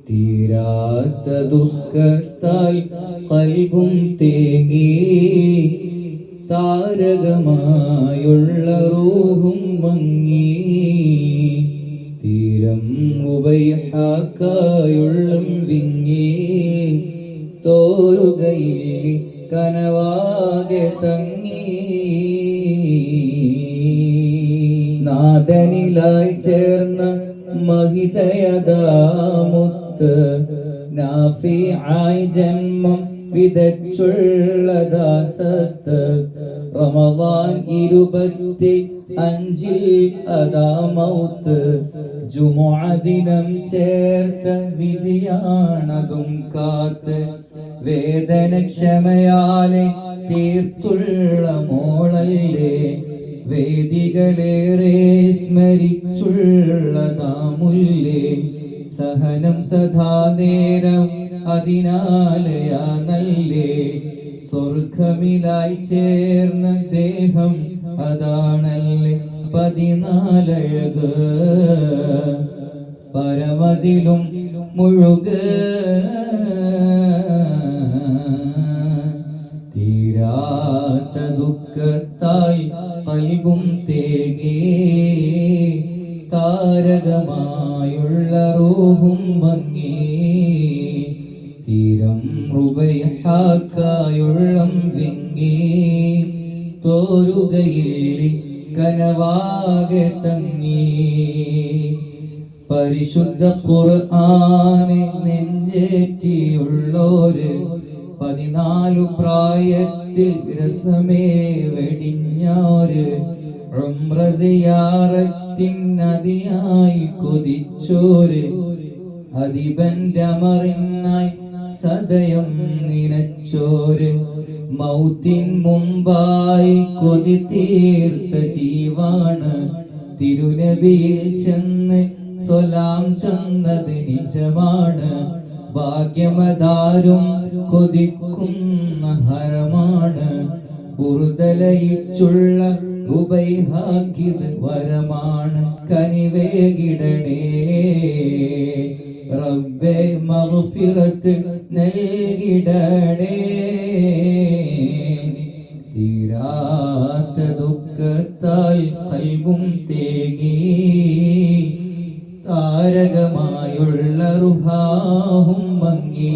തീരാത്ത ദുഃഖത്താൽ കൽബും തേങ്ങി താരകമായുള്ള റൂഹും മങ്ങി തീരം ഉബൈഹാക്കായുള്ളം വിങ്ങി തോരുകയിൽ കനവാകെ തങ്ങി നാദനിലായി ചേർന്ന മഹിതയദാമുത്ത് നാഫിആയി ജന്മം വിതച്ചുള്ളദാസത്ത് റമളാൻ 25 അദാ മൗത്ത് ജുമുഅ ദിനം ചേർത്ത വിധിയാണതും കാത്ത് വേദന ക്ഷമയാലെ തീർത്തുള്ള മോളല്ലേ വേദികളേറെ സ്മരിച്ചുള്ളതാമുല്ലേ സഹനം സദാ നേരം അതിനാലയാ നല്ലേ സ്വർഗമിലായി ചേർന്ന ദേഹം അതാണല്ലേ 14 അഴക് പരമതിലും മുഴുക് തീരാത്ത ദുഃഖത്താൽ കൽബും തേങ്ങി താരകമായുള്ള റൂഹും മങ്ങി തീരം റുബൈഹാക്കായുള്ളം വിങ്ങി തോരുകയിൽ കനവാകെ തങ്ങി പരിശുദ്ധ ഖുർആനെ നെഞ്ചേറ്റിയുള്ളോര് 14 പ്രായത്തിൽ രസമേ വെടിഞ്ഞോര് ഉംറ സിയാറത്തിനതിയായി കൊതിച്ചോര് അദിബന്റെ അമറിനായി സദയം നിനച്ചോര് മൗത്തിൻ മുമ്പായി കൊതി തീർത്ത ജീവാണ് തിരുനബിയിൽ ചെന്ന് സ്വലാം ചെന്നത് നിജമാണ് ഭാഗ്യമതാരും കൊതിക്കുന്ന ഹരമാണ് ബുറുദലയിച്ചുള്ള ഉബൈഹാക്കിത് വരമാണ് കനിവേകിടണേ റബ്ബേ മഗ്ഫിറത്ത് നൽകിടണേ തീരാത്ത ദുഃഖത്താൽ കൽബും തേങ്ങി താരകമായുള്ള റുഹാഹും മങ്ങി